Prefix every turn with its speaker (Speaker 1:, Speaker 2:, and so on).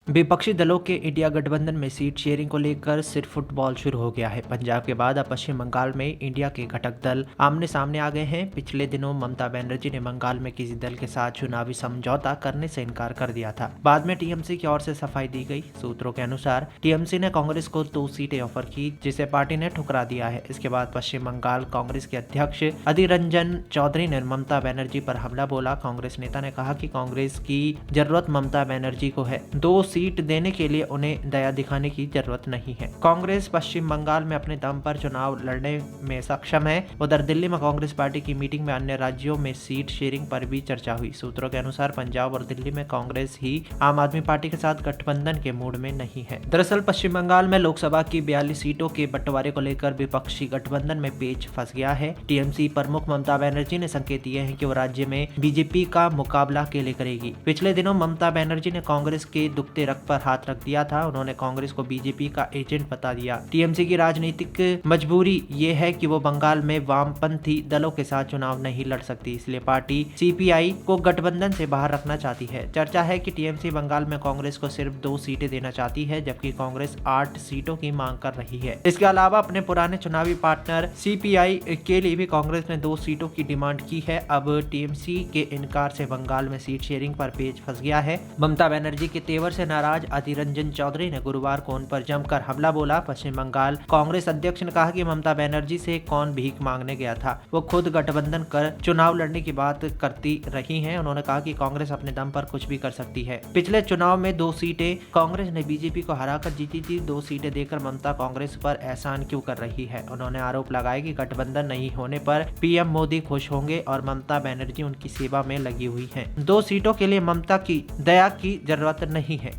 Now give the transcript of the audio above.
Speaker 1: विपक्षी दलों के इंडिया गठबंधन में सीट शेयरिंग को लेकर सिर्फ फुटबॉल शुरू हो गया है। पंजाब के बाद अब पश्चिम बंगाल में इंडिया के घटक दल आमने सामने आ गए हैं। पिछले दिनों ममता बनर्जी ने बंगाल में किसी दल के साथ चुनावी समझौता करने से इनकार कर दिया था। बाद में टीएमसी की ओर से सफाई दी गई। सूत्रों के अनुसार टीएमसी ने कांग्रेस को 2 सीटें ऑफर की, जिसे पार्टी ने ठुकरा दिया है। इसके बाद पश्चिम बंगाल कांग्रेस के अध्यक्ष अधीर रंजन चौधरी ने ममता बनर्जी पर हमला बोला। कांग्रेस नेता ने कहा कि कांग्रेस की जरूरत ममता बनर्जी को है, 2 सीट देने के लिए उन्हें दया दिखाने की जरूरत नहीं है। कांग्रेस पश्चिम बंगाल में अपने दम पर चुनाव लड़ने में सक्षम है। उधर दिल्ली में कांग्रेस पार्टी की मीटिंग में अन्य राज्यों में सीट शेयरिंग पर भी चर्चा हुई। सूत्रों के अनुसार पंजाब और दिल्ली में कांग्रेस ही आम आदमी पार्टी के साथ गठबंधन के मूड में नहीं है। दरअसल पश्चिम बंगाल में लोकसभा की 42 सीटों के बंटवारे को लेकर विपक्षी गठबंधन में पेच फंस गया है। टीएमसी प्रमुख ममता बनर्जी ने संकेत दिए हैं कि वो राज्य में बीजेपी का मुकाबला अकेले करेगी। पिछले दिनों ममता बनर्जी ने कांग्रेस के दुखते रख पर हाथ रख दिया था। उन्होंने कांग्रेस को बीजेपी का एजेंट बता दिया। टीएमसी की राजनीतिक मजबूरी ये है कि वो बंगाल में वामपंथी दलों के साथ चुनाव नहीं लड़ सकती, इसलिए पार्टी सीपीआई को गठबंधन से बाहर रखना चाहती है। चर्चा है कि टीएमसी बंगाल में कांग्रेस को सिर्फ 2 सीटें देना चाहती है, जबकि कांग्रेस 8 सीटों की मांग कर रही है। इसके अलावा अपने पुराने चुनावी पार्टनर सीपीआई के लिए भी कांग्रेस ने 2 सीटों की डिमांड की है। अब टीएमसी के इनकार से बंगाल में सीट शेयरिंग पर पेच फंस गया है। ममता बनर्जी के तेवर से नाराज अधीर रंजन चौधरी ने गुरुवार को उन पर जमकर हमला बोला। पश्चिम बंगाल कांग्रेस अध्यक्ष ने कहा कि ममता बनर्जी से कौन भीख मांगने गया था, वो खुद गठबंधन कर चुनाव लड़ने की बात करती रही हैं। उन्होंने कहा कि कांग्रेस अपने दम पर कुछ भी कर सकती है। पिछले चुनाव में 2 सीटें कांग्रेस ने बीजेपी को हराकर जीती थी। 2 सीटें देकर ममता कांग्रेस पर एहसान क्यों कर रही है। उन्होंने आरोप लगाया कि गठबंधन नहीं होने पर पीएम मोदी खुश होंगे और ममता बनर्जी उनकी सेवा में लगी हुई है। 2 सीटों के लिए ममता की दया की जरूरत नहीं है।